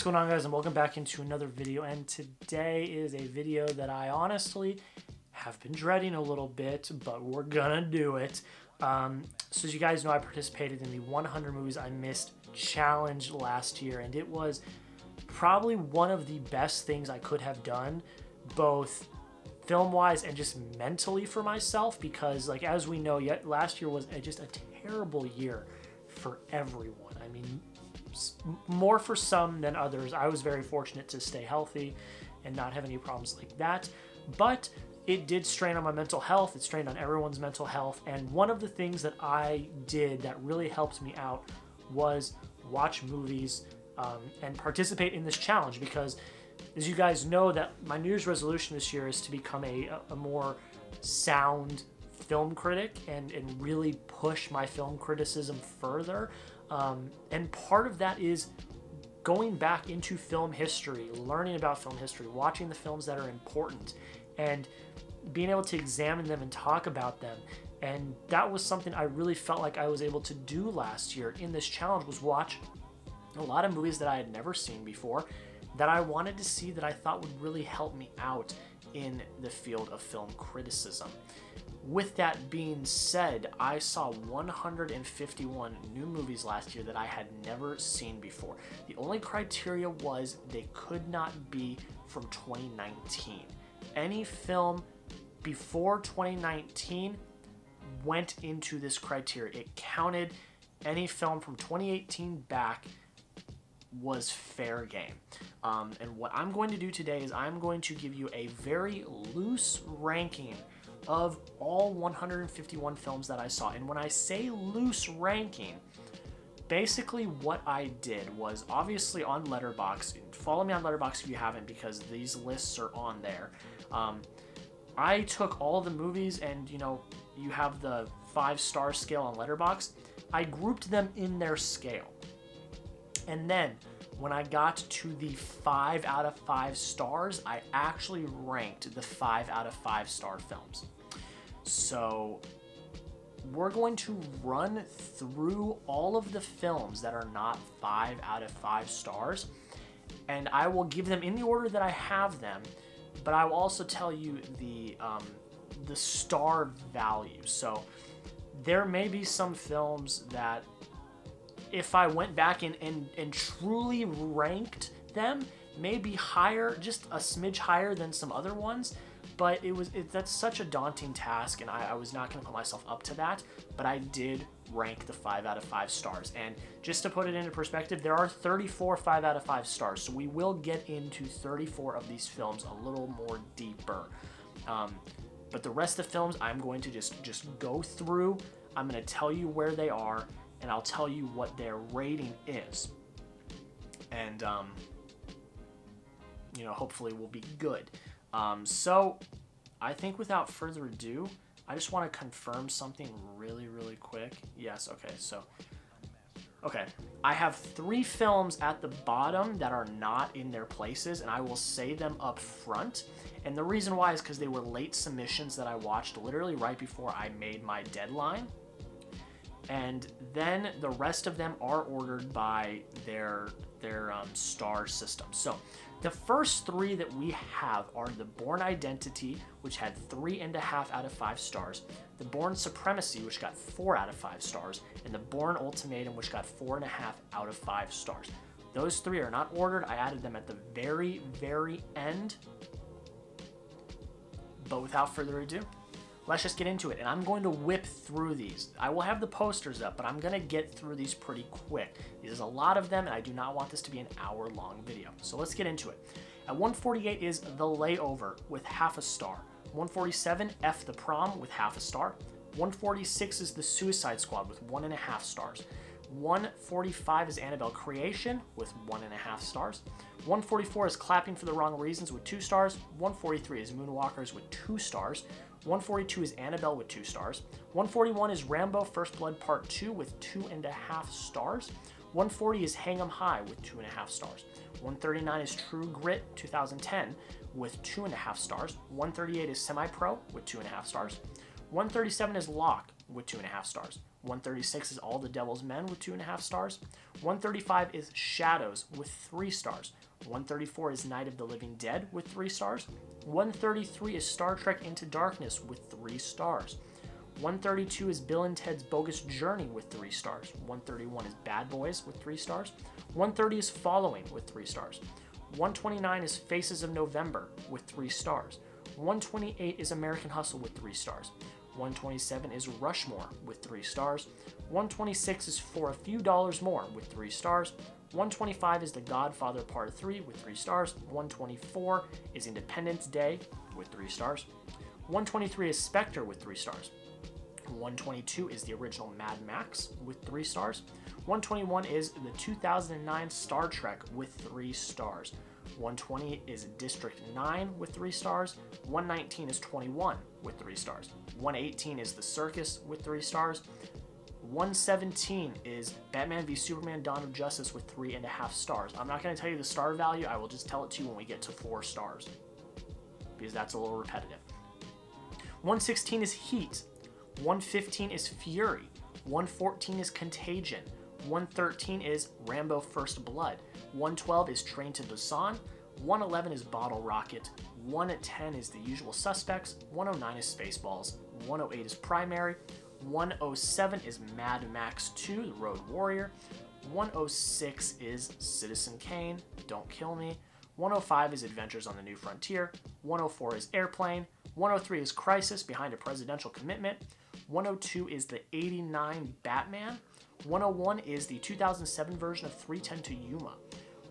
going on, guys, and welcome back into another video. And today is a video that I honestly have been dreading a little bit, but we're gonna do it. So as you guys know, I participated in the 100 Movies I Missed challenge last year, and it was probably one of the best things I could have done, both film-wise and just mentally for myself, because like as we know, last year was just a terrible year for everyone. I mean, more for some than others. I was very fortunate to stay healthy and not have any problems like that, but it did strain on my mental health. It strained on everyone's mental health, and one of the things that I did that really helped me out was watch movies and participate in this challenge, because as you guys know, that my New Year's resolution this year is to become a more sound film critic and really push my film criticism further. And part of that is going back into film history, learning about film history, watching the films that are important, and being able to examine them and talk about them. And that was something I really felt like I was able to do last year in this challenge, was watch a lot of movies that I had never seen before, that I wanted to see, that I thought would really help me out in the field of film criticism. With that being said, I saw 151 new movies last year that I had never seen before. The only criteria was they could not be from 2019. Any film before 2019 went into this criteria. It counted. Any film from 2018 back was fair game. And what I'm going to do today is I'm going to give you a very loose ranking of all 151 films that I saw. And when I say loose ranking, basically what I did was, obviously on Letterboxd, follow me on Letterboxd if you haven't, because these lists are on there. I took all the movies, and you know, you have the 5-star scale on Letterboxd. I grouped them in their scale. And then when I got to the 5 out of 5 stars, I actually ranked the 5 out of 5 star films. So we're going to run through all of the films that are not 5 out of 5 stars, and I will give them in the order that I have them, but I will also tell you the star value. So there may be some films that, if I went back and truly ranked them, maybe higher, just a smidge higher than some other ones, but that's such a daunting task, and I was not going to put myself up to that. But I did rank the 5 out of 5 stars, and just to put it into perspective, there are 34 5 out of 5 stars, so we will get into 34 of these films a little more deeper. But the rest of the films, I'm going to just go through. I'm going to tell you where they are, and I'll tell you what their rating is. And, you know, hopefully we'll be good. So I think without further ado, I just want to confirm something really quick. Yes, okay, so, okay. I have 3 films at the bottom that are not in their places, and I will say them up front. And the reason why is because they were late submissions that I watched literally right before I made my deadline. And then the rest of them are ordered by their star system. So the first 3 that we have are The Bourne Identity, which had 3.5 out of 5 stars, The Bourne Supremacy, which got 4 out of 5 stars, and The Bourne Ultimatum, which got 4.5 out of 5 stars. Those 3 are not ordered. I added them at the very end. But without further ado, let's just get into it, and I'm going to whip through these. I will have the posters up, but I'm going to get through these pretty quick. There's a lot of them, and I do not want this to be an hour-long video. So let's get into it. At 148 is The Layover with half a star. 147, F the Prom with half a star. 146 is The Suicide Squad with 1.5 stars. 145 is Annabelle Creation with 1.5 stars. 144 is Clapping for the Wrong Reasons with 2 stars. 143 is Moonwalkers with 2 stars. 142 is Annabelle with 2 stars. 141 is Rambo First Blood Part 2 with 2.5 stars. 140 is Hang 'em High with 2.5 stars. 139 is True Grit 2010 with 2.5 stars. 138 is Semi-Pro with 2.5 stars. 137 is Lock with 2.5 stars. 136 is All the Devil's Men with 2.5 stars. 135 is Shadows with 3 stars. 134 is Night of the Living Dead with 3 stars. 133 is Star Trek Into Darkness with 3 stars. 132 is Bill and Ted's Bogus Journey with 3 stars. 131 is Bad Boys with 3 stars. 130 is Following with 3 stars. 129 is Faces of November with 3 stars. 128 is American Hustle with 3 stars. 127 is Rushmore with 3 stars. 126 is For a Few Dollars More with 3 stars. 125 is The Godfather Part 3 with 3 stars. 124 is Independence Day with 3 stars. 123 is Spectre with 3 stars. 122 is the original Mad Max with 3 stars. 121 is the 2009 Star Trek with 3 stars. 120 is District 9 with 3 stars. 119 is 21 with 3 stars. 118 is The Circus with 3 stars. 117 is Batman v Superman Dawn of Justice with 3.5 stars. I'm not going to tell you the star value, I will just tell it to you when we get to 4 stars, because that's a little repetitive. 116 is Heat. 115 is Fury. 114 is Contagion. 113 is Rambo First Blood. 112 is Train to Busan. 111 is Bottle Rocket. 110 is The Usual Suspects. 109 is Spaceballs. 108 is Primary. 107 is Mad Max 2, The Road Warrior. 106 is Citizen Kane, Don't Kill Me. 105 is Adventures on the New Frontier. 104 is Airplane. 103 is Crisis, Behind a Presidential Commitment. 102 is the 89 Batman. 101 is the 2007 version of 3:10 to Yuma.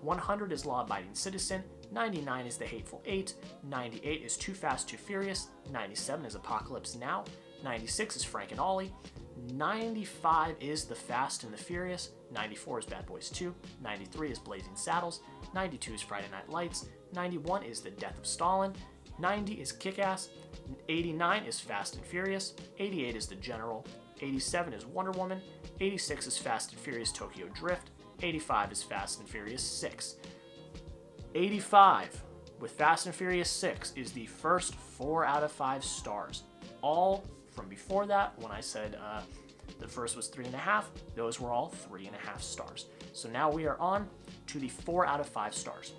100 is Law Abiding Citizen. 99 is The Hateful Eight. 98 is Too Fast, Too Furious. 97 is Apocalypse Now. 96 is Frank and Ollie. 95 is The Fast and the Furious. 94 is Bad Boys 2. 93 is Blazing Saddles. 92 is Friday Night Lights. 91 is The Death of Stalin. 90 is Kick-Ass. 89 is Fast and Furious. 88 is The General. 87 is Wonder Woman. 86 is Fast and Furious Tokyo Drift. 85 is Fast and Furious 6. 85 with Fast and Furious 6 is the first 4 out of 5 stars. All from before that, when I said the first was 3.5, those were all 3.5 stars. So now we are on to the 4 out of 5 stars.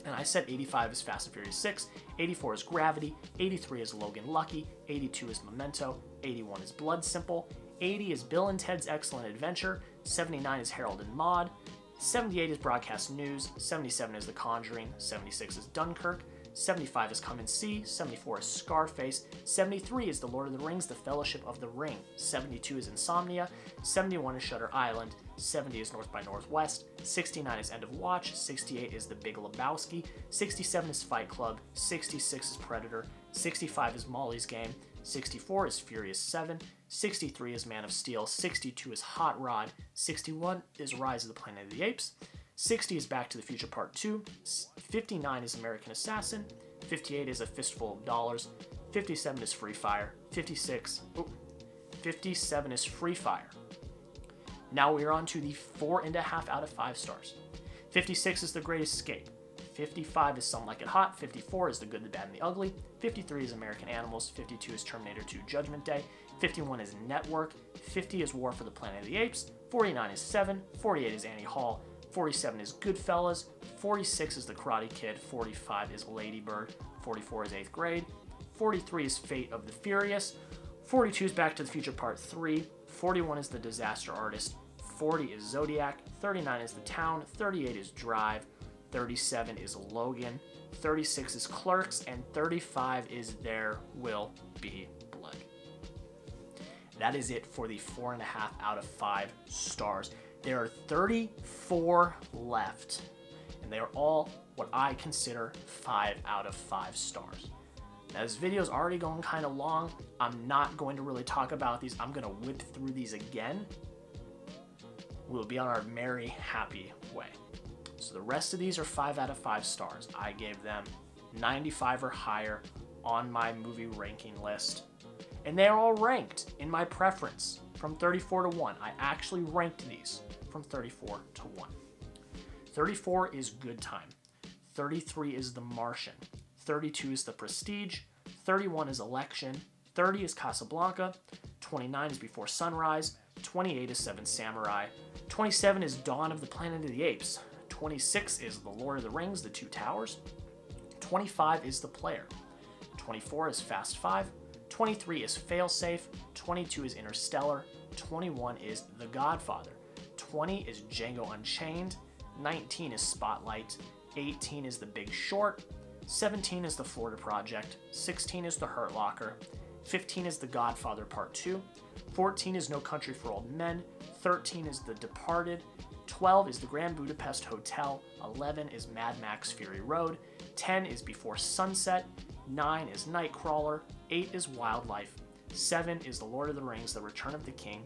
And I said 85 is Fast and Furious 6, 84 is Gravity, 83 is Logan Lucky, 82 is Memento, 81 is Blood Simple, 80 is Bill and Ted's Excellent Adventure, 79 is Harold and Maude, 78 is Broadcast News, 77 is The Conjuring, 76 is Dunkirk, 75 is Come and See, 74 is Scarface, 73 is The Lord of the Rings, The Fellowship of the Ring, 72 is Insomnia, 71 is Shutter Island, 70 is North by Northwest, 69 is End of Watch, 68 is The Big Lebowski, 67 is Fight Club, 66 is Predator, 65 is Molly's Game, 64 is Furious 7, 63 is Man of Steel, 62 is Hot Rod, 61 is Rise of the Planet of the Apes, 60 is Back to the Future Part 2, 59 is American Assassin, 58 is A Fistful of Dollars, 57 is Free Fire, 57 is Free Fire. Now we are on to the 4.5 out of 5 stars. 56 is The Great Escape, 55 is Some Like It Hot, 54 is The Good, the Bad, and the Ugly, 53 is American Animals, 52 is Terminator 2 Judgment Day, 51 is Network, 50 is War for the Planet of the Apes, 49 is Seven, 48 is Annie Hall, 47 is Goodfellas, 46 is The Karate Kid, 45 is Lady Bird, 44 is 8th Grade, 43 is Fate of the Furious, 42 is Back to the Future Part 3, 41 is The Disaster Artist, 40 is Zodiac, 39 is The Town, 38 is Drive, 37 is Logan, 36 is Clerks, and 35 is There Will Be Blood. That is it for the 4.5 out of 5 stars. There are 34 left, and they are all what I consider 5 out of 5 stars. Now, this video is already going kind of long. I'm not going to really talk about these. I'm going to whip through these again. We'll be on our merry, happy way. So the rest of these are 5 out of 5 stars. I gave them 95 or higher on my movie ranking list. And they're all ranked in my preference from 34 to 1. I actually ranked these from 34 to 1. 34 is Good Time. 33 is The Martian. 32 is The Prestige. 31 is Election. 30 is Casablanca. 29 is Before Sunrise. 28 is Seven Samurai. 27 is Dawn of the Planet of the Apes. 26 is The Lord of the Rings, The Two Towers. 25 is The Player. 24 is Fast 5. 23 is Failsafe. 22 is Interstellar. 21 is The Godfather. 20 is Django Unchained. 19 is Spotlight. 18 is The Big Short. 17 is The Florida Project. 16 is The Hurt Locker. 15 is The Godfather Part 2. 14 is No Country for Old Men. 13 is The Departed. 12 is The Grand Budapest Hotel. 11 is Mad Max Fury Road. 10 is Before Sunset. 9 is Nightcrawler. 8 is Wildlife. 7 is The Lord of the Rings, The Return of the King.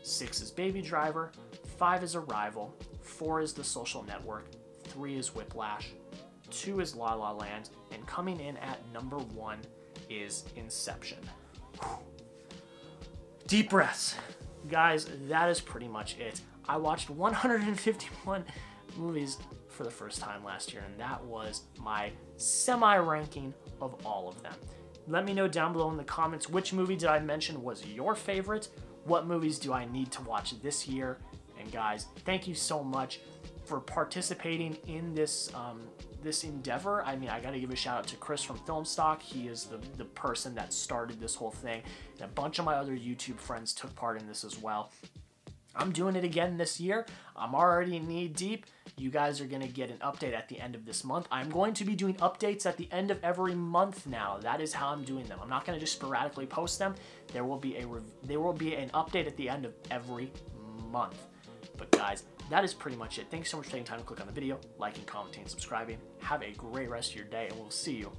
6 is Baby Driver. 5 is Arrival. 4 is The Social Network. 3 is Whiplash. 2 is La La Land. And coming in at number 1 is Inception. Whew. Deep breaths. Guys, that is pretty much it. I watched 151 movies for the first time last year, and that was my semi-ranking of all of them. Let me know down below in the comments which movie did I mention was your favorite, what movies do I need to watch this year, and guys, thank you so much for participating in this this endeavor. I mean, I gotta give a shout out to Chris from Filmstocked. He is the person that started this whole thing, and a bunch of my other YouTube friends took part in this as well. I'm doing it again this year. I'm already knee deep. You guys are gonna get an update at the end of this month. I'm going to be doing updates at the end of every month now. That is how I'm doing them. I'm not gonna just sporadically post them. There will be an update at the end of every month. But guys, that is pretty much it. Thank you so much for taking time to click on the video, liking, commenting, and subscribing. Have a great rest of your day, and we'll see you